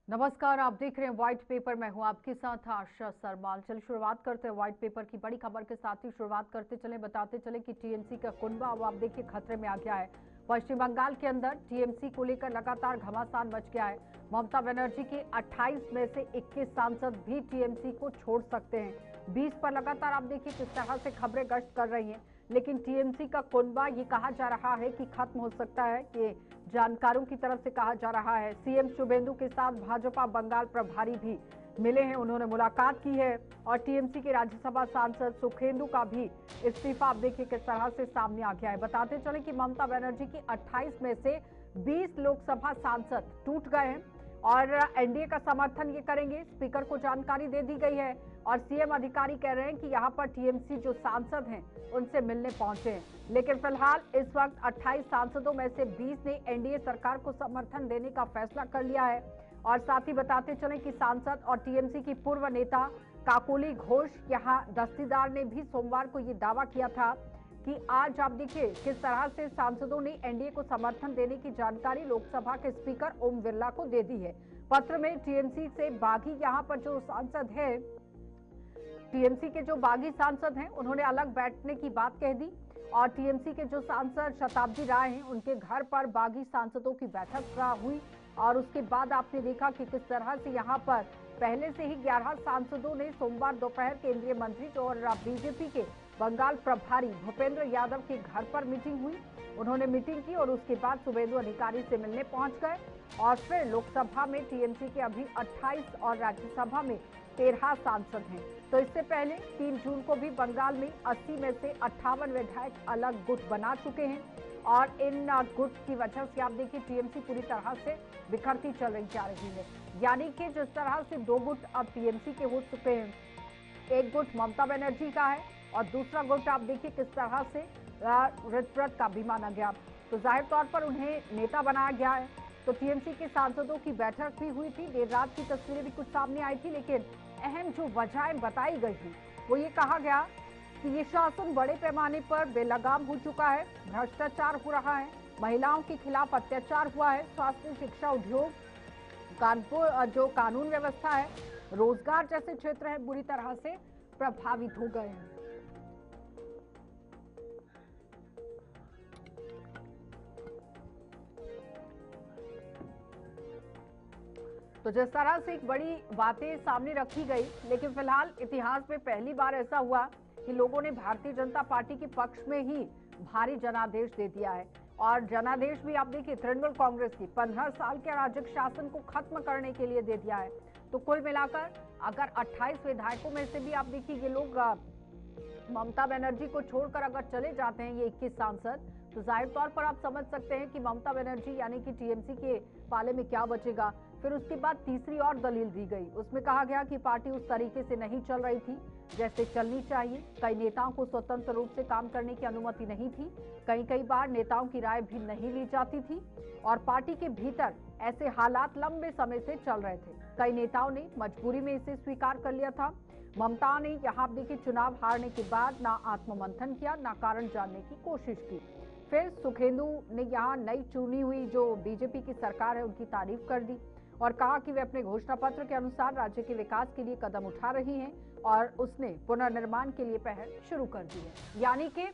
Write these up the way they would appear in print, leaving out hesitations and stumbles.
नमस्कार, आप देख रहे हैं व्हाइट पेपर। मैं हूं आपके साथ आशा सरमाल। चलिए शुरुआत करते हैं व्हाइट पेपर की बड़ी खबर के साथ ही शुरुआत करते चले, बताते चले कि टीएमसी का कुनबा अब आप देखिए खतरे में आ गया है। पश्चिम बंगाल के अंदर टीएमसी को लेकर लगातार घमासान मच गया है। ममता बनर्जी के 28 में से 21 सांसद भी टीएमसी को छोड़ सकते हैं। 20 पर लगातार आप देखिए किस तरह से खबरें गश्त कर रही हैं, लेकिन टीएमसी का कुनबा ये कहा जा रहा है कि खत्म हो सकता है। कि जानकारों की तरफ से कहा जा रहा है सीएम शुभेंदु के साथ भाजपा बंगाल प्रभारी भी मिले हैं, उन्होंने मुलाकात की है। और टीएमसी के राज्यसभा सांसद सुखेंदु का भी इस्तीफा आप देखिए किस तरह से सामने आ गया है। बताते चले कि ममता बनर्जी की 28 में से 20 लोकसभा सांसद टूट गए हैं और एनडीए का समर्थन ये करेंगे, स्पीकर को जानकारी दे दी गई है। और सीएम अधिकारी कह रहे हैं कि यहाँ पर टीएमसी जो सांसद हैं उनसे मिलने पहुंचे हैं, लेकिन फिलहाल इस वक्त 28 सांसदों में से 20 ने एनडीए सरकार को समर्थन देने का फैसला कर लिया है। और साथ ही बताते चले कि सांसद और टीएमसी की पूर्व नेता काकोली घोष यहाँ दस्तीदार ने भी सोमवार को ये दावा किया था कि आज आप देखिए किस तरह से सांसदों ने एनडीए को समर्थन देने की जानकारी लोकसभा के स्पीकर ओम बिरला को दे दी है। पत्र में टीएमसी से बागी यहाँ पर जो सांसद है, टीएमसी के जो बागी सांसद हैं उन्होंने अलग बैठने की बात कह दी। और टीएमसी के जो सांसद शताब्दी राय हैं उनके घर पर बागी सांसदों की बैठक हुई। और उसके बाद आपने देखा कि किस तरह से यहाँ पर पहले से ही 11 सांसदों ने सोमवार दोपहर केंद्रीय मंत्री और बीजेपी के बंगाल प्रभारी भूपेंद्र यादव के घर पर मीटिंग हुई। उन्होंने मीटिंग की और उसके बाद शुभेंदु अधिकारी से मिलने पहुंच गए। और फिर लोकसभा में टीएमसी के अभी 28 और राज्यसभा में 13 सांसद हैं। तो इससे पहले 3 जून को भी बंगाल में 80 में से 58 विधायक अलग गुट बना चुके हैं। और इन गुट की वजह से आप देखिए टीएमसी पूरी तरह से बिखरती चल रही जा रही है। यानी कि जिस तरह से 2 गुट अब टीएमसी के हो चुके हैं, एक गुट ममता बनर्जी का है और दूसरा गुट आप देखिए किस तरह से ऋतव्रत का भी माना गया। तो जाहिर तौर पर उन्हें नेता बनाया गया है। तो टीएमसी के सांसदों की बैठक भी हुई थी, देर रात की तस्वीरें भी कुछ सामने आई थी, लेकिन अहम जो वजहें बताई गई थी वो ये कहा गया कि ये शासन बड़े पैमाने पर बेलगाम हो चुका है, भ्रष्टाचार हो रहा है, महिलाओं के खिलाफ अत्याचार हुआ है, स्वास्थ्य, शिक्षा, उद्योग, कानपुर जो कानून व्यवस्था है, रोजगार जैसे क्षेत्र है बुरी तरह से प्रभावित हो गए हैं। तो जिस तरह से एक बड़ी बातें सामने रखी गई, लेकिन फिलहाल इतिहास में पहली बार ऐसा हुआ कि लोगों ने भारतीय जनता पार्टी के पक्ष में ही भारी जनादेश दे दिया है। और जनादेश भी आप देखिए तृणमूल कांग्रेस की 15 साल के अराजक शासन को खत्म करने के लिए दे दिया है। तो कुल मिलाकर अगर 28 विधायकों में से भी आप देखिए ये लोग ममता बनर्जी को छोड़कर अगर चले जाते हैं ये 21 सांसद, तो जाहिर तौर पर आप समझ सकते हैं कि ममता बनर्जी यानी कि टीएमसी के पाले में क्या बचेगा। फिर उसके बाद तीसरी और दलील दी गई, उसमें कहा गया कि पार्टी उस तरीके से नहीं चल रही थी जैसे चलनी चाहिए। कई नेताओं को स्वतंत्र रूप से काम करने की अनुमति नहीं थी, कई बार नेताओं की राय भी नहीं ली जाती थी और पार्टी के भीतर ऐसे हालात लंबे समय से चल रहे थे। कई नेताओं ने मजबूरी में इसे स्वीकार कर लिया था। ममता ने यहाँ देखिए चुनाव हारने के बाद ना आत्ममंथन किया, ना कारण जानने की कोशिश की। फिर सुखेंदु ने यहाँ नई चुनी हुई जो बीजेपी की सरकार है उनकी तारीफ कर दी और कहा कि वे अपने घोषणा पत्र के अनुसार राज्य के विकास के लिए कदम उठा रही हैं और उसने पुनर्निर्माण के लिए पहल शुरू कर दी है। यानी कि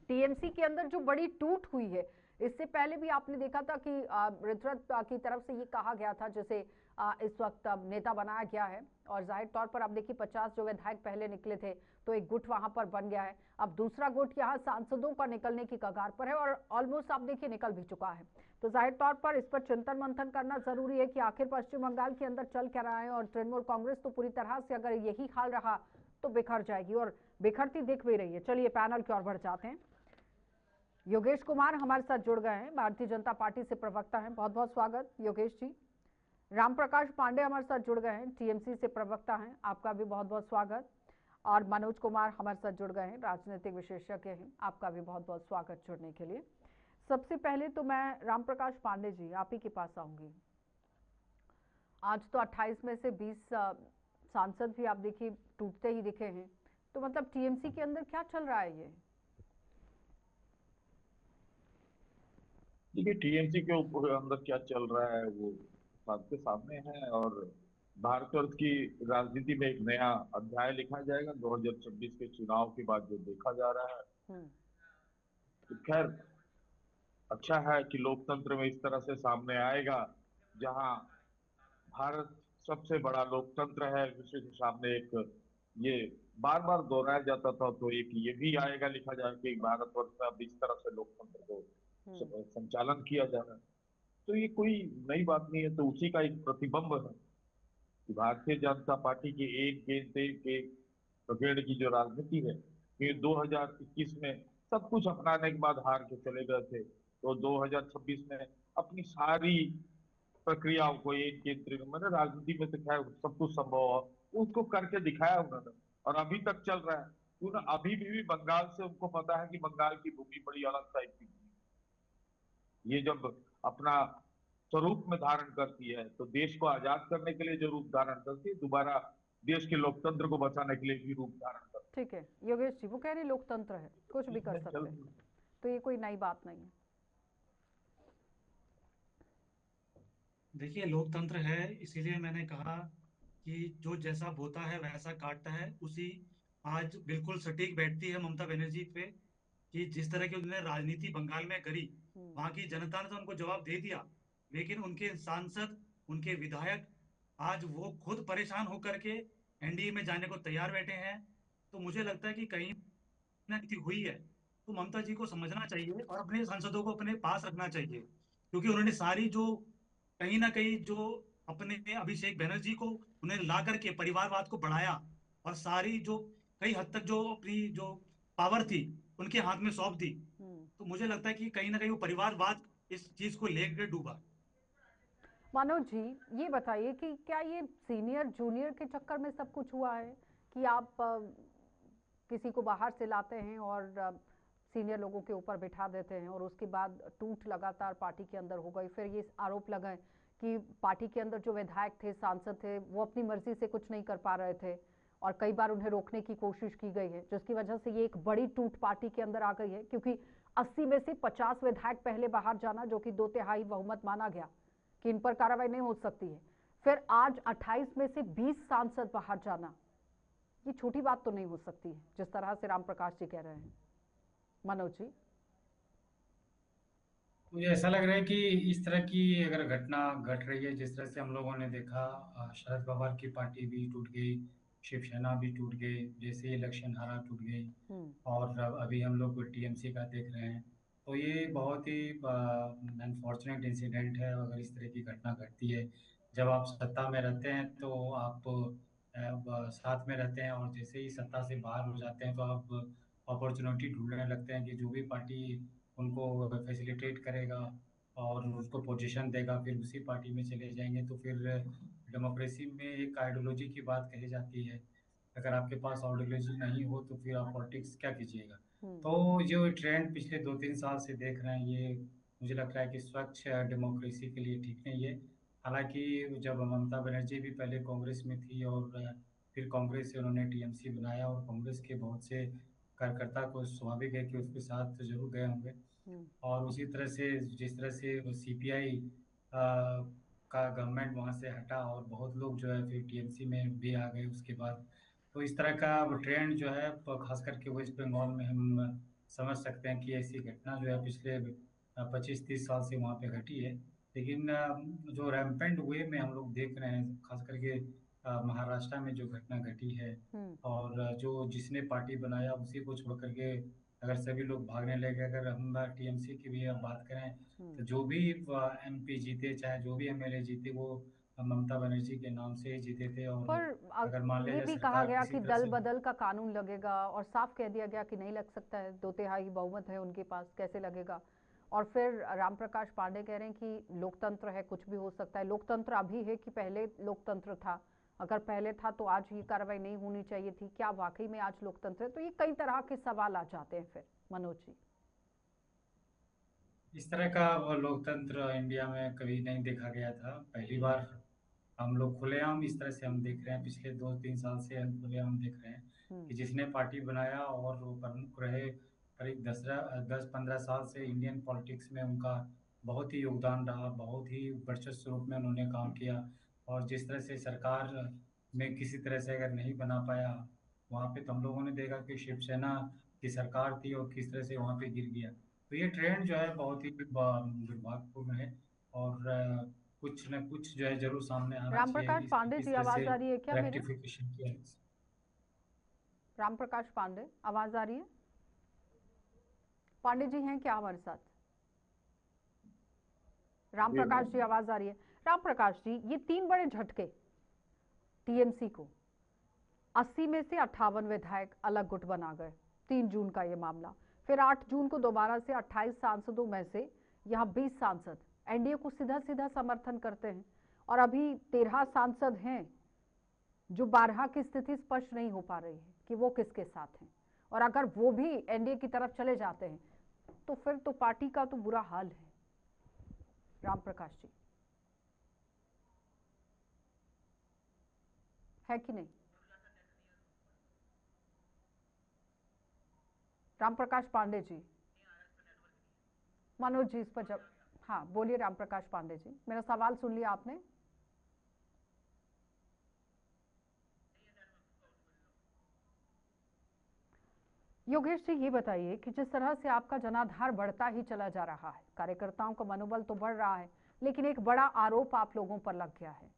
टीएमसी के अंदर जो बड़ी टूट हुई है, इससे पहले भी आपने देखा था कि ऋतव्रत की तरफ से ये कहा गया था जिसे इस वक्त नेता बनाया गया है। और जाहिर तौर पर आप देखिए 50 जो विधायक पहले निकले थे तो एक गुट वहां पर बन गया है। अब दूसरा गुट यहाँ सांसदों का निकलने की कगार पर है और ऑलमोस्ट आप देखिए निकल भी चुका है। तो जाहिर तौर पर इस पर चिंतन मंथन करना जरूरी है कि आखिर पश्चिम बंगाल के अंदर चल क्या रहा है। और तृणमूल कांग्रेस तो पूरी तरह से अगर यही हाल रहा तो बिखर जाएगी और बिखरती दिख भी रही है। चलिए पैनल की ओर बढ़ जाते हैं। योगेश कुमार हमारे साथ जुड़ गए हैं, भारतीय जनता पार्टी से प्रवक्ता हैं, बहुत बहुत स्वागत योगेश जी। राम प्रकाश पांडे हमारे साथ जुड़ गए हैं, टीएमसी से प्रवक्ता हैं, आपका भी बहुत बहुत स्वागत। और मनोज कुमार हमारे साथ जुड़ गए हैं, राजनीतिक विशेषज्ञ हैं, आपका भी बहुत बहुत स्वागत जुड़ने के लिए। सबसे पहले तो मैं राम प्रकाश पांडे जी आप ही के पास आऊंगी। आज तो 28 में से 20 सांसद भी आप देखिए टूटते ही दिखे हैं, तो मतलब टीएमसी के अंदर क्या चल रहा है ये? देखिए टीएमसी के ऊपर अंदर क्या चल रहा है वो आपके सामने है। और भारतवर्ष की राजनीति में एक नया अध्याय लिखा जाएगा 2026 के चुनाव के बाद जो देखा जा रहा है। हम्म। तो खैर, अच्छा है कि लोकतंत्र में इस तरह से सामने आएगा, जहां भारत सबसे बड़ा लोकतंत्र है विश्व के सामने। एक ये बार बार दोहराया जाता था, तो एक ये भी आएगा लिखा जाए कि भारतवर्ष में अब इस तरह से लोकतंत्र को हम्म। संचालन किया जा रहा है। तो ये कोई नई बात नहीं है, तो उसी का एक प्रतिबिंब है कि भारतीय जनता पार्टी की एक गेंद एक एक ब्रिगेड की जो राजनीति है, ये हम्म। 2021 में सब कुछ अपनाने के बाद हार के चले गए थे, तो 2026 में अपनी सारी प्रक्रियाओं को एक केंद्र मैंने राजनीति में तो खैर सब कुछ संभव है, उसको करके दिखाया उन्होंने। और अभी तक चल रहा है। अभी भी बंगाल से उनको पता है कि बंगाल की भूमि बड़ी अलग टाइप की भूमि है। ये जब अपना स्वरूप में धारण करती है तो देश को आजाद करने के लिए जो रूप धारण करती है, दोबारा देश के लोकतंत्र को बचाने के लिए भी रूप धारण करती ठीक है योगेश जी, वो कह रहे लोकतंत्र है, कुछ है। भी कर इसमें चल सकते हैं, तो ये कोई नई बात नहीं है। देखिए, लोकतंत्र है, इसीलिए मैंने कहा कि जो जैसा बोता है वैसा काटता है। उसी आज बिल्कुल सटीक बैठती है ममता बनर्जी पे कि जिस तरह की उन्होंने राजनीति बंगाल में करी, हम्म। वहां की जनता ने तो उनको जवाब दे दिया, लेकिन उनके सांसद, उनके विधायक आज वो खुद परेशान होकर के एनडीए में जाने को तैयार बैठे हैं। तो मुझे लगता है कि कहीं ना कहीं हुई है, तो ममता जी को समझना चाहिए और अपने सांसदों को अपने पास रखना चाहिए, क्योंकि उन्होंने सारी जो कहीं ना कहीं जो अपने अभिषेक बनर्जी को उन्हें ला करके परिवारवाद को बढ़ाया, और सारी जो कई हद तक जो अपनी जो पावर थी उनके हाथ में सौंप दी। हम्म। तो मुझे लगता है कि कहीं ना कहीं वो परिवारवाद इस चीज को लेकर डूबा। मनोज जी, ये बताइए कि क्या ये सीनियर जूनियर के चक्कर में सब कुछ हुआ है कि आप किसी को बाहर से लाते हैं और सीनियर लोगों के ऊपर बिठा देते हैं और उसके बाद टूट लगातार पार्टी के अंदर हो गई, फिर ये आरोप लगाए कि पार्टी के अंदर जो विधायक थे, सांसद थे, वो अपनी मर्जी से कुछ नहीं कर पा रहे थे और कई बार उन्हें रोकने की कोशिश की गई है, जिसकी वजह से ये एक बड़ी टूट पार्टी के अंदर आ गई है, क्योंकि 80 में से 50 विधायक पहले बाहर जाना, जो कि 2/3 बहुमत माना गया कि इन पर कार्रवाई नहीं हो सकती है, फिर आज 28 में से 20 सांसद बाहर जाना, ये छोटी बात तो नहीं हो सकती है, जिस तरह से राम प्रकाश जी कह रहे हैं। मनोज जी। मुझे ऐसा लग रहा है कि इस तरह की अगर घटना घट रही है, जिस तरह से हम लोगों ने देखा, शरद पवार की पार्टी भी टूट गई, शिवसेना भी टूट गई, जैसे ही इलेक्शन हारा टूट गई, हम्म। और अभी हम लोग टीएमसी का देख रहे हैं। तो ये बहुत ही अनफॉर्चुनेट इंसिडेंट है अगर इस तरह की घटना घटती है। जब आप सत्ता में रहते हैं तो आप साथ में रहते हैं, और जैसे ही सत्ता से बाहर हो जाते हैं तो आप अपॉर्चुनिटी ढूंढने लगते हैं कि जो भी पार्टी उनको फैसिलिटेट करेगा और उसको पोजीशन देगा, फिर उसी पार्टी में चले जाएंगे। तो फिर डेमोक्रेसी में एक आइडियोलॉजी की बात कही जाती है, अगर आपके पास आइडियोलॉजी नहीं हो तो फिर आप पॉलिटिक्स क्या कीजिएगा। हम्म। तो जो ट्रेंड पिछले 2-3 साल से देख रहे हैं, ये मुझे लगता है कि स्वच्छ डेमोक्रेसी के लिए ठीक नहीं है। हालांकि जब ममता बनर्जी भी पहले कांग्रेस में थी और फिर कांग्रेस से उन्होंने टीएमसी बनाया, और कांग्रेस के बहुत से कार्यकर्ता को स्वाभाविक है कि उसके साथ जरूर गए होंगे। हम्म। और उसी तरह से जिस तरह से सीपीआई का गवर्नमेंट वहाँ से हटा और बहुत लोग जो है फिर टीएमसी में भी आ गए उसके बाद। तो इस तरह का ट्रेंड जो है खास करके वेस्ट बंगाल में हम समझ सकते हैं कि ऐसी घटना जो है पिछले 25-30 साल से वहाँ पे घटी है। लेकिन जो रैम्पेंट वे में हम लोग देख रहे हैं, खास करके महाराष्ट्र में जो घटना घटी है, हम्म। और जो जिसने पार्टी बनाया उसी को छोड़ करके अगर सभी लोग भागने लगे, अगर हम टीएमसी की भी अब बात करें हम्म। तो जो भी एमपी जीते, चाहे जो भी एमएलए जीते, वो ममता बनर्जी के नाम से ही जीते थे। और पर अगर मान लिया ये जाए भी कहा सरकार गया किसी कि तरह दल से, बदल का कानून लगेगा और साफ कह दिया गया कि नहीं लग सकता है, 2/3 बहुमत है उनके पास, कैसे लगेगा। और फिर रामप्रकाश पांडे कह रहे हैं कि लोकतंत्र है, कुछ भी हो सकता है। लोकतंत्र अभी है कि पहले लोकतंत्र था? अगर पहले था तो आज ये कार्रवाई नहीं होनी चाहिए थी, क्या वाकई में आज लोकतंत्र है? तो ये कई तरह के सवाल आ जाते हैं फिर। मनोज जी। इस तरह का वो लोकतंत्र इंडिया में कभी नहीं देखा गया था, पहली बार हम लोग खुलेआम इस तरह से हम देख रहे हैं। पिछले 2-3 साल से हम खुलेआम देख रहे हैं हम्म। कि जिसने पार्टी बनाया और वो प्रमुख रहे, करीब 10-15 साल से इंडियन पॉलिटिक्स में उनका बहुत ही योगदान रहा, बहुत ही वर्चस्व रूप में उन्होंने काम किया। और जिस तरह से सरकार में किसी तरह से अगर नहीं बना पाया वहाँ पे, तो हम लोगों ने देखा कि शिवसेना की सरकार थी और किस तरह से वहाँ पे गिर गया। तो ये ट्रेंड जो है बहुत ही दुर्भाग्यपूर्ण है। और कुछ न कुछ जो है जरूर सामने आना राम चाहिए प्रकाश कि पांडे किस जी, तरह से आवाज आ रही है क्या मेरी? रेक्टिफिकेशन किया है। राम प्रकाश पांडे, आवाज आ रही है? पांडे जी हैं क्या हमारे साथ? राम जी प्रकाश मैम। जी, आवाज आ रही है? राम प्रकाश जी, ये 3 बड़े झटके टीएमसी को। 80 में से 58 विधायक अलग गुट बना गए, 3 जून का ये मामला। फिर 8 जून को दोबारा से 28 सांसदों में से यहाँ 20 सांसद एनडीए को सीधा सीधा समर्थन करते हैं, और अभी 13 सांसद हैं जो 12 की स्थिति स्पष्ट नहीं हो पा रही है कि वो किसके साथ हैं। और अगर वो भी एनडीए की तरफ चले जाते हैं तो फिर तो पार्टी का तो बुरा हाल है। राम प्रकाश जी, है कि नहीं? राम प्रकाश पांडे जी, मनोज जी इस पर जब, हाँ बोलिए राम प्रकाश पांडे जी, मेरा सवाल सुन लिया आपने? योगेश जी, ये बताइए कि जिस तरह से आपका जनाधार बढ़ता ही चला जा रहा है, कार्यकर्ताओं का मनोबल तो बढ़ रहा है, लेकिन एक बड़ा आरोप आप लोगों पर लग गया है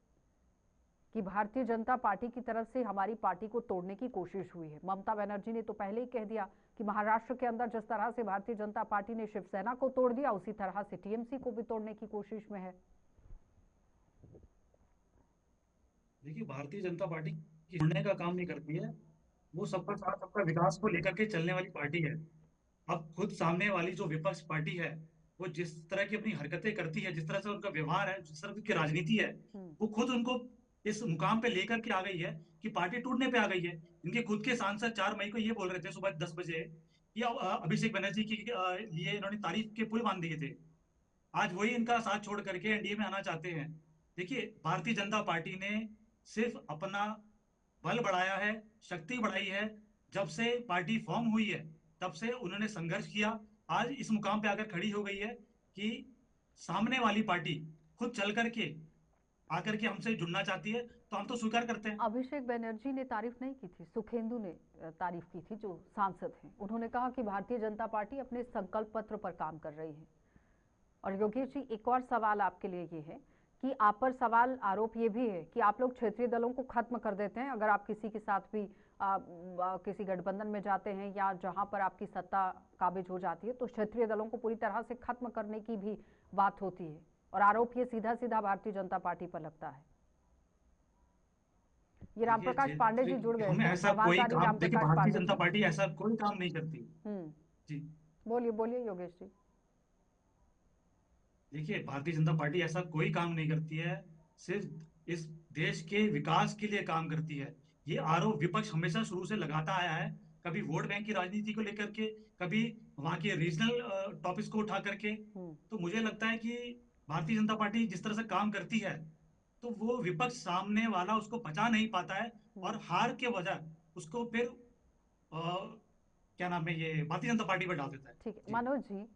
कि भारतीय जनता पार्टी की तरफ से हमारी पार्टी को तोड़ने की कोशिश हुई है। ममता बनर्जी ने तो पहले ही कह दिया कि महाराष्ट्र के अंदर जिस तरह से भारतीय जनता पार्टी ने शिवसेना को तोड़ दिया, उसी तरह से टीएमसी को भी तोड़ने की कोशिश में है। देखिए, भारतीय जनता पार्टी तोड़ने का काम नहीं करती है। वो सबका साथ सबका विकास को लेकर के चलने वाली पार्टी है। अब खुद सामने वाली जो विपक्ष पार्टी है, वो जिस तरह की अपनी हरकतें करती है, जिस तरह से उनका व्यवहार है, जिस तरह की राजनीति है, वो खुद उनको इस मुकाम पे लेकर के आ गई है कि पार्टी टूटने पे आ गई है। इनके खुद के सांसद 4 मई को ये बोल रहे थे सुबह 10 बजे कि अभिषेक बनर्जी के लिए इन्होंने तारीफ के पुल बांध दिए थे। आज वही इनका साथ छोड़ करके एनडीए में आना चाहते हैं। देखिए, भारतीय जनता पार्टी ने सिर्फ अपना बल बढ़ाया है, शक्ति बढ़ाई है। जब से पार्टी फॉर्म हुई है, तब से उन्होंने संघर्ष किया। आज इस मुकाम पे आकर खड़ी हो गई है कि सामने वाली पार्टी खुद चल करके आकर के हमसे जुड़ना चाहती है, तो हम तो स्वीकार करते हैं। अभिषेक बनर्जी ने तारीफ नहीं की थी, सुखेंदु ने तारीफ की थी, जो सांसद हैं। उन्होंने कहा कि भारतीय जनता पार्टी अपने संकल्प पत्र पर काम कर रही है। और योगेश जी, एक और सवाल आपके लिए ये है कि आप पर सवाल आरोप ये भी है कि आप लोग क्षेत्रीय दलों को खत्म कर देते हैं। अगर आप किसी के साथ भी किसी गठबंधन में जाते हैं या जहां पर आपकी सत्ता काबिज हो जाती है, तो क्षेत्रीय दलों को पूरी तरह से खत्म करने की भी बात होती है, और आरोप ये सीधा सीधा भारतीय जनता पार्टी पर लगता है। ये राम देखिए, प्रकाश पांडे जी जुड़ गए हम थे, ऐसा आवाज कोई आ रही काम, राम देखिए प्रकाश भारतीय पांडे जनता जी? पार्टी ऐसा कोई काम नहीं करती। जी। बोलिए बोलिए योगेश जी। देखिए, भारतीय जनता पार्टी ऐसा कोई काम नहीं करती है, सिर्फ इस देश के विकास के लिए काम करती है। ये आरोप विपक्ष हमेशा शुरू से लगाता आया है, कभी वोट बैंक की राजनीति को लेकर के, कभी वहां के रीजनल टॉपिक्स को उठा करके। तो मुझे लगता है कि भारतीय जनता पार्टी जिस तरह से काम करती है, तो वो विपक्ष सामने वाला उसको पचा नहीं पाता है, और हार के वजह उसको फिर क्या नाम है, ये भारतीय जनता पार्टी पर डाल देता है। ठीक है जी। मनोज जी,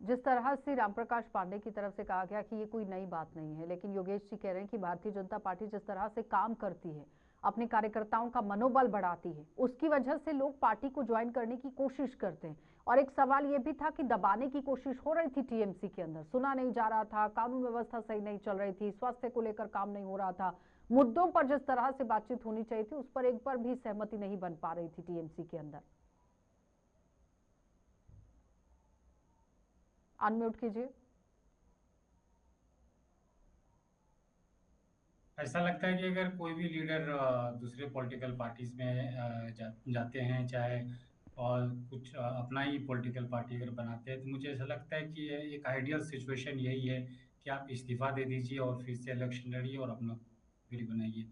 जिस तरह से रामप्रकाश पांडे की तरफ से कहा गया कि ये कोई नई बात नहीं है, लेकिन योगेश जी कह रहे हैं कि भारतीय जनता पार्टी जिस तरह से काम करती है, अपने कार्यकर्ताओं का मनोबल बढ़ाती है, उसकी वजह से लोग पार्टी को ज्वाइन करने की कोशिश करते हैं। और एक सवाल ये भी था कि दबाने की कोशिश हो रही थी टीएमसी के अंदर, सुना नहीं जा रहा था, कानून व्यवस्था सही नहीं चल रही थी, स्वास्थ्य को लेकर काम नहीं हो रहा था, मुद्दों पर जिस तरह से बातचीत होनी चाहिए थी उस पर एक बार भी सहमति नहीं बन पा रही थी टीएमसी के अंदर। अनम्यूट कीजिए। ऐसा लगता है कि अगर कोई भी लीडर दूसरे पॉलिटिकल पार्टीज में जाते हैं, चाहे और कुछ अपना ही पॉलिटिकल पार्टी अगर बनाते हैं, तो मुझे ऐसा लगता है कि एक आइडियल सिचुएशन यही है कि आप इस्तीफा दे दीजिए और फिर से इलेक्शन लड़िए और अपना फिर बनाइए।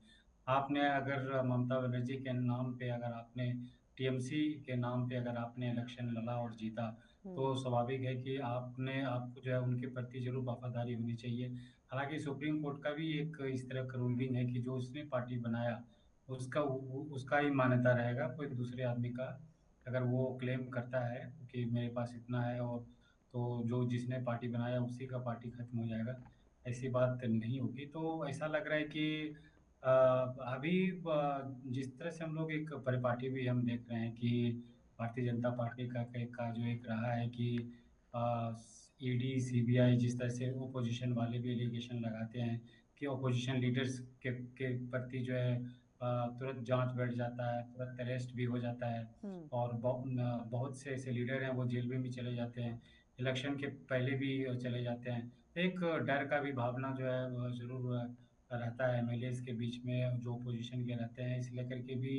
आपने अगर ममता बनर्जी के नाम पे, अगर आपने टीएमसी के नाम पे अगर आपने इलेक्शन लड़ा और जीता, तो स्वाभाविक है कि आपको जो है उनके प्रति जरूर वफादारी होनी चाहिए। हालांकि सुप्रीम कोर्ट का भी एक इस तरह का रूलिंग है कि जो उसने पार्टी बनाया उसका ही मान्यता रहेगा। कोई दूसरे आदमी का अगर वो क्लेम करता है कि मेरे पास इतना है और तो जो जिसने पार्टी बनाया उसी का पार्टी खत्म हो जाएगा, ऐसी बात नहीं होगी। तो ऐसा लग रहा है कि अभी जिस तरह से हम लोग एक परिपाटी भी हम देख रहे हैं कि भारतीय जनता पार्टी का जो एक रहा है कि ईडी सीबीआई जिस तरह से ओपोजिशन वाले भी एलिगेशन लगाते हैं कि ओपोजिशन लीडर्स के प्रति जो है तुरंत जांच बैठ जाता है, तुरंत अरेस्ट भी हो जाता है और बहुत से ऐसे लीडर हैं वो जेल में भी चले जाते हैं, इलेक्शन के पहले भी चले जाते हैं। तो एक डर का भी भावना जो है वो जरूर रहता है एमएलएस के बीच में जो ओपोजिशन के रहते हैं, इस लेकर के भी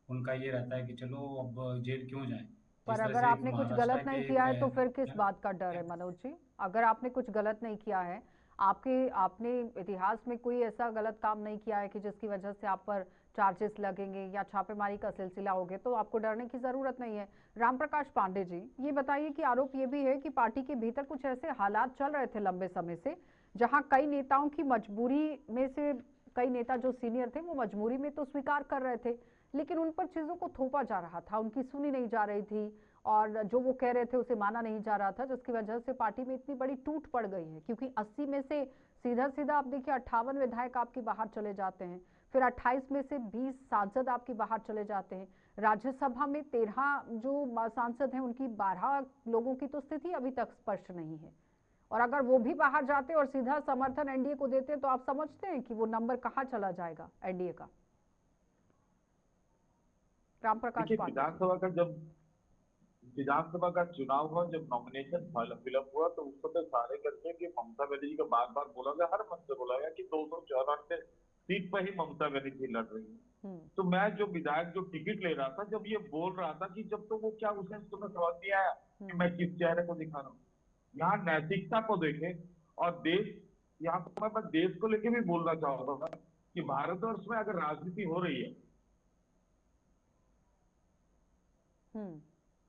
उनका ये रहता है कि चलो अब जेल क्यों जाएं। पर जिस तरह अगर से एक आपने कुछ महाराष्ट्र गलत नहीं के किया है तो फिर किस एक बात का डर है मनोज जी? अगर आपने कुछ गलत नहीं किया है, आपने इतिहास में कोई ऐसा गलत काम नहीं किया है कि जिसकी वजह से आप पर चार्जेस लगेंगे या छापेमारी का सिलसिला होगे, तो आपको डरने की जरूरत नहीं है। राम प्रकाश पांडे जी, ये बताइए कि आरोप ये भी है कि पार्टी के भीतर कुछ ऐसे हालात चल रहे थे लंबे समय से, जहां कई नेताओं की मजबूरी में से कई नेता जो सीनियर थे वो मजबूरी में तो स्वीकार कर रहे थे, लेकिन उन पर चीजों को थोपा जा रहा था, उनकी सुनी नहीं जा रही थी और जो वो कह रहे थे उसे माना नहीं जा रहा था, जिसकी वजह से पार्टी में इतनी बड़ी टूट पड़ गई है। क्योंकि 80 में से सीधा सीधा आप देखिए 58 विधायक आपके बाहर चले जाते हैं, फिर 28 में से 20 सांसद आपके बाहर चले जाते हैं, राज्यसभा में 13 जो सांसद हैं उनकी 12 लोगों की तो स्थिति अभी तक स्पष्ट नहीं है, और अगर वो भी बाहर जाते और सीधा समर्थन एनडीए को देते तो आप समझते हैं कि वो नंबर कहां चला जाएगा एनडीए का? राम प्रकाश देखिए, पांडे। विधानसभा का चुनाव हुआ, जब नॉमिनेशन फिलअप हुआ तो उस समय सारे करके कि ममता बनर्जी का बार बार बोला गया, हर मंच से बोला गया कि 294 सीट पर ही ममता बनर्जी लड़ रही है। तो मैं जो विधायक जो टिकट ले रहा था, जब ये बोल रहा था कि जब तो वो क्या उसने तुम्हें समझ नहीं आया कि मैं किस चेहरे को दिखा रहा हूँ। यहाँ नैतिकता को देखे और देश, यहाँ पर मैं देश को लेके भी बोलना चाहूंगा कि भारतवर्ष में अगर राजनीति हो रही है।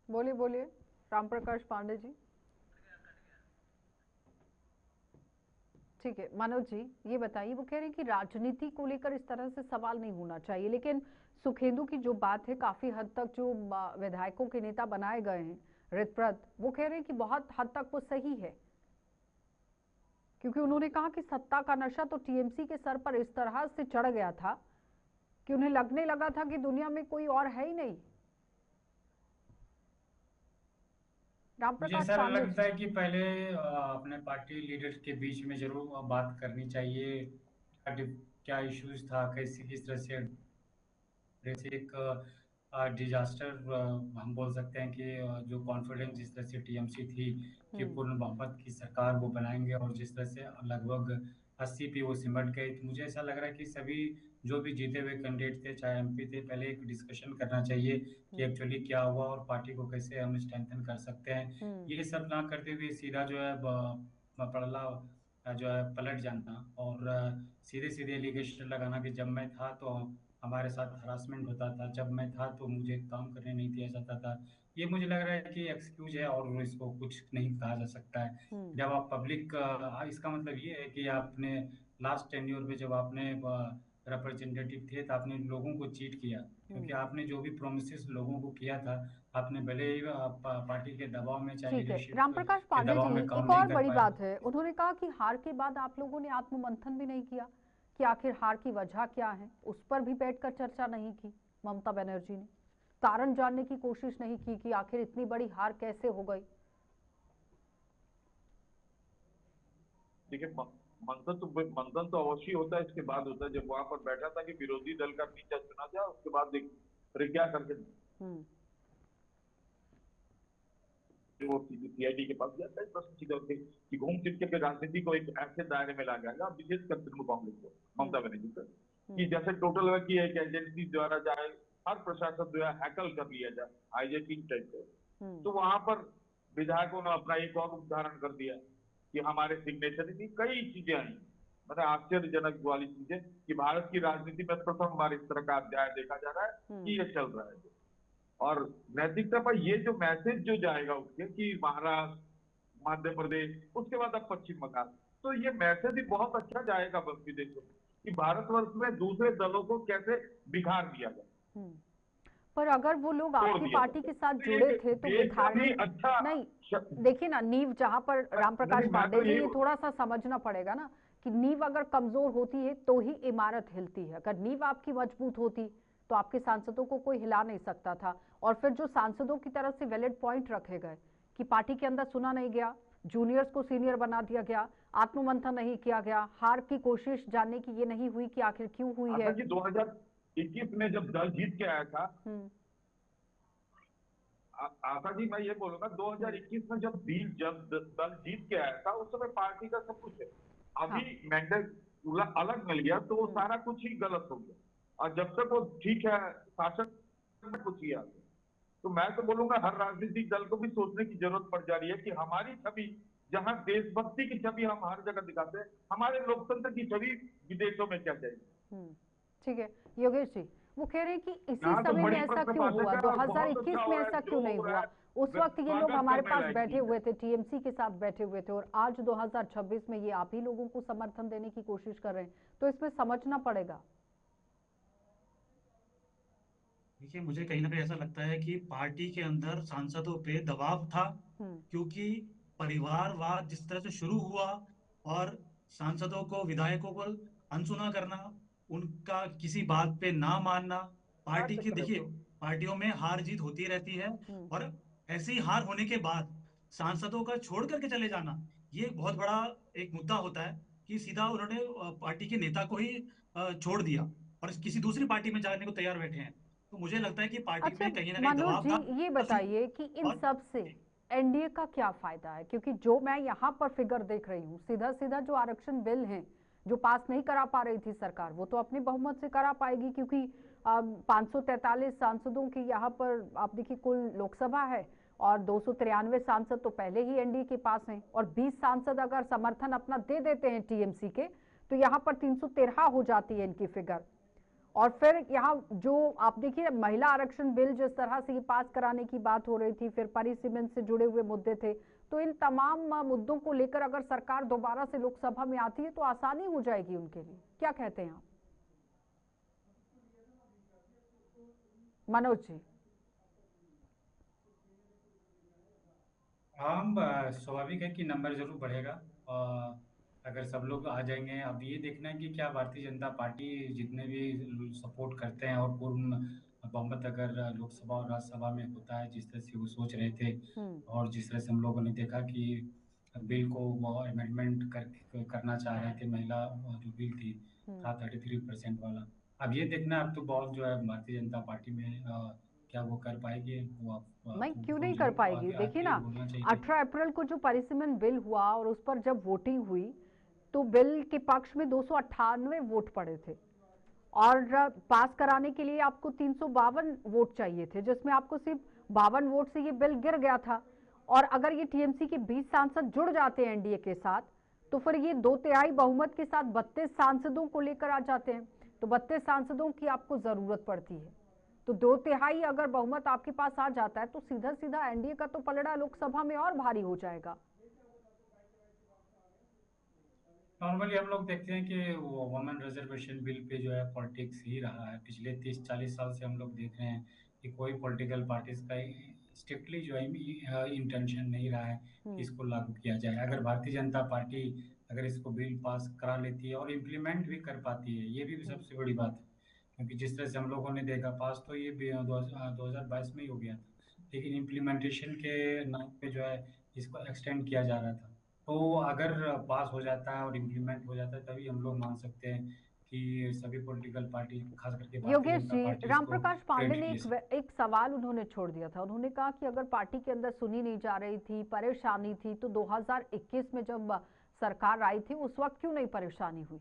बोलिए बोलिए राम प्रकाश पांडे जी। ठीक है मनोज जी, ये बताइए, वो कह रहे हैं कि राजनीति को लेकर इस तरह से सवाल नहीं होना चाहिए, लेकिन सुखेंदु की जो बात है, काफी हद तक जो विधायकों के नेता बनाए गए हैं रितप्रत, वो कह रहे हैं कि बहुत हद तक वो सही है, क्योंकि उन्होंने कहा कि सत्ता का नशा तो टीएमसी के सर पर इस तरह से चढ़ गया था कि उन्हें लगने लगा था कि दुनिया में कोई और है ही नहीं। मुझे ऐसा लगता है कि पहले अपने पार्टी लीडर्स के बीच में जरूर बात करनी चाहिए, क्या इश्यूज था, कैसे किस तरह से जैसे एक डिजास्टर हम बोल सकते हैं कि जो कॉन्फिडेंस जिस तरह से टीएमसी थी कि पूर्ण बहुमत की सरकार वो बनाएंगे और जिस तरह से लगभग 80 पे वो सिमट गए, तो मुझे ऐसा लग रहा है कि सभी जो भी जीते हुए कैंडिडेट थे चाहे एमपी थे, पहले एक डिस्कशन करना चाहिए कि एक्चुअली क्या हुआ और पार्टी को कैसे हम स्ट्रेंथन कर सकते हैं। ये सब ना करते हुए सीधा जो है पड़ला जो है पलट जाना और सीधे सीधे एलिगेशन लगाना कि जब मैं था तो हमारे साथ हरासमेंट होता था, जब मैं था तो मुझे काम करने नहीं दिया जाता था, ये मुझे लग रहा है कि एक्सक्यूज है और इसको कुछ नहीं कहा जा सकता है। जब आप पब्लिक, इसका मतलब ये है कि आपने लास्ट टेन्योर पे जब आपने रिप्रेजेंटेटिव थे तो आपने लोगों को चीट किया, क्योंकि आपने जो भी प्रोमिसेस लोगों को किया था, आपने भले ही पार्टी के दबाव में चाहे ठीक है लीडरशिप रामप्रकाश के पांडे दबाव जी, में काम एक नहीं और कर बड़ी पाए। बात है, उन्होंने कहा कि हार के बाद आप लोगों ने आत्ममंथन भी नहीं किया कि आखिर हार की वजह क्या है, उस पर भी बैठकर चर्चा नहीं की। ममता बनर्जी ने कारण जानने की कोशिश नहीं की कि आखिर इतनी बड़ी हार कैसे हो गई। देखिए, मंथन तो अवश्य होता है, इसके बाद होता है जब वहां पर बैठा था कि विरोधी दल का नेता चुना जाए, उसके बाद क्या करके वो सीआईडी के पास जाता है, प्रश्न सीधा होते कि घूम फिर के राजनीति को एक ऐसे दायरे में ला गया, विशेषकर तृणमूल कांग्रेस को, ममता बनर्जी को, कि जैसे टोटल की एक एजेंसी द्वारा जाए, हर प्रशासन जो है हैकल कर लिया जाए, हाईजैकिंग टाइप से। तो वहां पर विधायकों ने अपना एक और उदाहरण कर दिया कि हमारे सिग्नेचर की कई चीजें आई, मतलब आश्चर्यजनक वाली चीजें कि भारत की राजनीति में प्रथम बार इस तरह का अध्याय देखा जा रहा है कि ये चल रहा है। और नैतिकता पर ये जो मैसेज जो जाएगा उसके कि महाराष्ट्र, मध्य प्रदेश, उसके बाद अब पश्चिम बंगाल, तो ये मैसेज भी बहुत अच्छा जाएगा विदेशों में कि भारतवर्ष में दूसरे दलों को कैसे बिगाड़ दिया जाए। पर अगर वो लोग तोड़ आपकी दिया पार्टी था। के साथ तो जुड़े ये थे तो देश का भी धार्मिक अच्छा नहीं, श- देखिए ना, नींव जहां पर रामप्रकाश नहीं, मैं पांडे तो जी, यही ये थोड़ा सा समझना पड़ेगा ना कि नींव अगर कमजोर होती है तो ही इमारत हिलती है। अगर नींव आपकी मजबूत होती तो आपके सांसदों को कोई हिला नहीं सकता था। और फिर जो सांसदों की तरफ से वैलिड पॉइंट रखे गए कि पार्टी के अंदर सुना नहीं गया, जूनियर्स को सीनियर बना दिया गया, आत्ममंथन नहीं किया गया, हार की कोशिश जानने की ये नहीं हुई कि आखिर क्यों हुई आशा है। जी 2021 में जब दल जीत के आया था, हम्म। आशा जी मैं ये बोलूंगा 2021 में जब दल जीत के आया था उस समय पार्टी का सब कुछ है। हाँ। अभी मैंडेट अलग मिल गया तो वो सारा कुछ ही गलत हो गया। और जब तक वो ठीक है शासन में कुछ ही आ गया। तो मैं तो बोलूंगा हर राजनीतिक दल को भी सोचने की जरूरत पड़ जा रही है कि हमारी छवि, जहां देशभक्ति की छवि हम हर जगह दिखाते हैं, हमारे लोकतंत्र की छवि विदेशों में क्या चाहिए। ठीक है योगेश जी, वो कह रहे हैं कि इसी यहाँ तो समय में बड़ी ऐसा क्यों हुआ, प्रश्नवाचक है और बहुत अच्छा 2021 हो में रहा है ऐसा जो क्यों नहीं हो रहा हुआ? है उस वक्त ये लोग स्वागत हमारे करने पास लायक बैठे चीज हुए है। थे, टीएमसी के साथ बैठे हुए थे, और आज 2026 में ये आप ही लोगों को समर्थन देने की कोशिश कर रहे हैं, तो इसमें समझना पड़ेगा। देखिए, मुझे कहीं ना कहीं ऐसा लगता है कि पार्टी के अंदर सांसदों पे दबाव था, क्योंकि परिवारवाद जिस तरह से शुरू हुआ और सांसदों को, विधायकों को अनसुना करना, उनका किसी बात पे ना मानना, क्या पार्टी की, चक्कर है देखिए, वो? पार्टियों में हार जीत होती रहती है। और ऐसी हार होने के बाद सांसदों का छोड़ करके चले जाना, ये एक बहुत बड़ा एक मुद्दा होता है कि सीधा उन्होंने पार्टी के नेता को ही छोड़ दिया और किसी दूसरी पार्टी में जाने को तैयार बैठे हैं। तो मुझे लगता है कि पार्टी अच्छा में कहीं ना कहीं मनोज दबाव जी, था। ये बताइए कि इन और सब से एनडीए का क्या फायदा है? क्योंकि जो मैं यहाँ पर फिगर देख रही हूँ, सीधा सीधा जो आरक्षण बिल है जो पास नहीं करा पा रही थी सरकार, वो तो अपने बहुमत से करा पाएगी, क्योंकि 543 सांसदों की यहाँ पर आप देखिए कुल लोकसभा है, और 293 सांसद तो पहले ही एनडीए के पास हैं, और 20 सांसद अगर समर्थन अपना दे देते हैं टीएमसी के, तो यहाँ पर 313 हो जाती है इनकी फिगर। और फिर यहाँ जो आप देखिए महिला आरक्षण बिल जिस तरह से ये पास कराने की बात हो रही थी, फिर परिसीमेंट से जुड़े हुए मुद्दे थे, तो इन तमाम मुद्दों को लेकर अगर सरकार दोबारा से लोकसभा में आती है तो आसानी हो जाएगी उनके लिए। क्या कहते हैं आप मनोज जी? हम स्वाभाविक है कि नंबर जरूर बढ़ेगा, और अगर सब लोग आ जाएंगे। अब ये देखना है कि क्या भारतीय जनता पार्टी जितने भी सपोर्ट करते हैं, और पूर्ण बहुमत अगर लोकसभा और राज्यसभा में होता है जिस तरह से वो सोच रहे थे, और जिस तरह से हम लोगों ने देखा कि बिल को वो अमेंडमेंट करना चाह रहे थे, महिला जो बिल थी था 33% वाला। अब ये देखना है, अब तो बहुत जो है भारतीय जनता पार्टी में क्या वो कर पाएगी, वो आप नहीं, क्यों उनको नहीं कर जरूर पाएगी? आगे देखिए आके ना, बोलना चाहिए। 18 अप्रैल को जो परिसीमन बिल हुआ और उस पर जब वोटिंग हुई तो बिल के पक्ष में 298 वोट पड़े थे, और पास कराने के लिए आपको 352 वोट चाहिए थे, जिसमें आपको सिर्फ 52 वोट से ये बिल गिर गया था। और अगर ये टीएमसी के 20 सांसद जुड़ जाते हैं एनडीए के साथ, तो फिर ये 2/3 बहुमत के साथ 32 सांसदों को लेकर आ जाते हैं। तो 32 सांसदों की आपको जरूरत पड़ती है, तो 2/3 अगर बहुमत आपके पास आ जाता है तो सीधा सीधा एनडीए का तो पलड़ा लोकसभा में और भारी हो जाएगा। नॉर्मली हम लोग देखते हैं कि वो वुमेन रिजर्वेशन बिल पे जो है पॉलिटिक्स ही रहा है पिछले 30-40 साल से। हम लोग देख रहे हैं कि कोई पॉलिटिकल पार्टीज का स्ट्रिक्टली जो है इंटेंशन नहीं रहा है कि इसको लागू किया जाए। अगर भारतीय जनता पार्टी अगर इसको बिल पास करा लेती है और इम्प्लीमेंट भी कर पाती है, ये भी सबसे बड़ी बात है। क्योंकि जिस तरह से हम लोगों ने देखा, पास तो ये 2022 में ही हो गया था, लेकिन इम्प्लीमेंटेशन के नाम पे जो है इसको एक्सटेंड किया जा रहा था। तो अगर पास हो जाता है और इम्प्लीमेंट हो जाता है, तभी हम लोग मान सकते हैं कि सभी पॉलिटिकल पार्टी, खास करके भारतीय योगेश जनता जी, पार्टी, इसको रामप्रकाश पांडे ने फ्रेंडली ले सकती एक सवाल उन्होंने छोड़ दिया था। उन्होंने कहा कि अगर पार्टी के अंदर सुनी नहीं जा रही थी, परेशानी थी, तो 2021 में जब सरकार आई थी उस वक्त क्यों नहीं परेशानी हुई?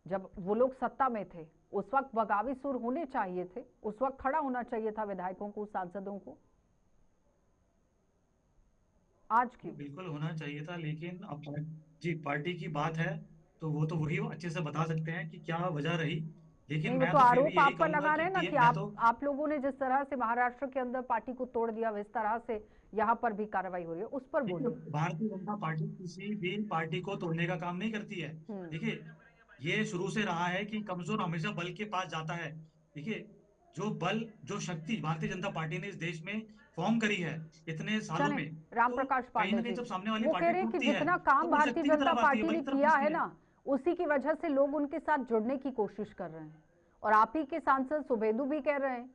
जब वो लोग सत्ता में थे उस वक्त बगावी सुर होने चाहिए थे, उस वक्त खड़ा होना चाहिए था विधायकों को, सांसदों को। आज क्यों? बिल्कुल होना चाहिए था, लेकिन अब जी पार्टी की बात है तो वो तो वही अच्छे से बता सकते हैं कि क्या वजह रही। लेकिन नहीं, वो मैं तो तो फिर भी आरोप यही आप पर कहूंगा लगा कि रहे हैं ना कि मैं तो आप लोगों ने जिस तरह से महाराष्ट्र के अंदर पार्टी को तोड़ दिया, इस तरह से यहाँ पर भी कार्रवाई हो रही है, उस पर देखिए, बोलिए। भारतीय जनता पार्टी किसी भी पार्टी को तोड़ने का काम नहीं करती है। देखिए, ये शुरू से रहा है कि कमजोर हमेशा बल के पास जाता है। देखिए, जो बल, जो शक्ति भारतीय जनता पार्टी ने इस देश में फॉर्म करी है इतने सालों चलें, में, राम तो प्रकाश कहीं पांडे ना कहीं जी, जब सामने वाली वो कह पार्टी रहे हैं कि टूटती है जितना तो काम वो भारतीय शक्ति की जनता तरफ आती पार्टी है, ने वही तरफ किया घुसती है ना, उसी की वजह से लोग उनके साथ जुड़ने की कोशिश कर रहे हैं। और आप ही के सांसद सुबेदु भी कह रहे हैं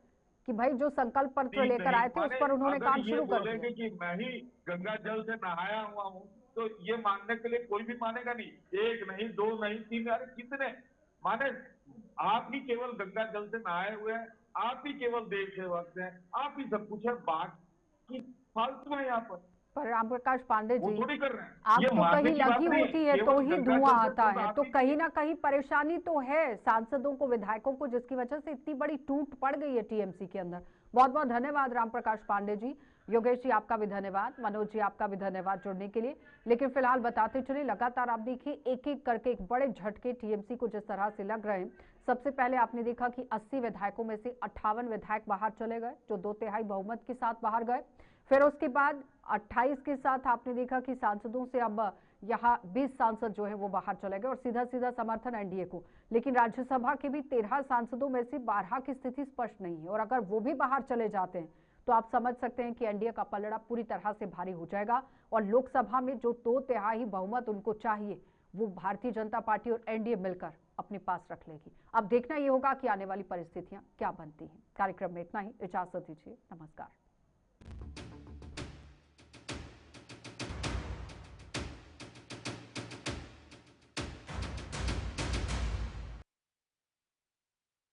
कि भाई जो संकल्प पत्र नहीं लेकर नहीं, आए थे उस माने पर उन्होंने अगर काम ये शुरू कर दिया। बोलेंगे कि मैं ही गंगा जल से नहाया हुआ हूँ, तो ये मानने के लिए कोई भी मानेगा नहीं। एक नहीं, दो नहीं, तीन, अरे कितने माने। आप ही केवल गंगा जल से नहाए हुए हैं, आप ही केवल देश के वक्त हैं, आप ही सब कुछ है, बाकी फालतू है यहाँ पर। राम प्रकाश पांडे वो जी, थोड़ी कर रहे हैं, आग ये तो मानने कहीं की बात लगी नहीं। होती है तो केवल ही गंगा धुआं जल से आता है, आप तो ही कहीं ना कहीं परेशानी तो है सांसदों को, विधायकों को, जिसकी वजह से इतनी बड़ी टूट पड़ गई है टीएमसी के अंदर। बहुत बहुत धन्यवाद राम प्रकाश पांडे जी। योगेश जी आपका भी धन्यवाद, मनोज जी आपका भी धन्यवाद जुड़ने के लिए। लेकिन फिलहाल बताते चले, लगातार आप देखिए एक एक करके एक बड़े झटके टीएमसी को जिस तरह से लग रहे हैं। सबसे पहले आपने देखा कि 80 विधायकों में से 58 विधायक बाहर चले गए, जो 2/3 बहुमत के साथ बाहर गए। फिर उसके बाद 28 के साथ आपने देखा कि सांसदों से अब यहाँ 20 सांसद जो है वो बाहर चले गए और सीधा सीधा समर्थन एनडीए को। लेकिन राज्यसभा के भी 13 सांसदों में से 12 की स्थिति स्पष्ट नहीं है, और अगर वो भी बाहर चले जाते हैं तो आप समझ सकते हैं कि एनडीए का पलड़ा पूरी तरह से भारी हो जाएगा। और लोकसभा में जो 2/3 बहुमत उनको चाहिए वो भारतीय जनता पार्टी और एनडीए मिलकर अपने पास रख लेगी। अब देखना ये होगा कि आने वाली परिस्थितियां क्या बनती हैं। कार्यक्रम में इतना ही, इजाजत दीजिए, नमस्कार।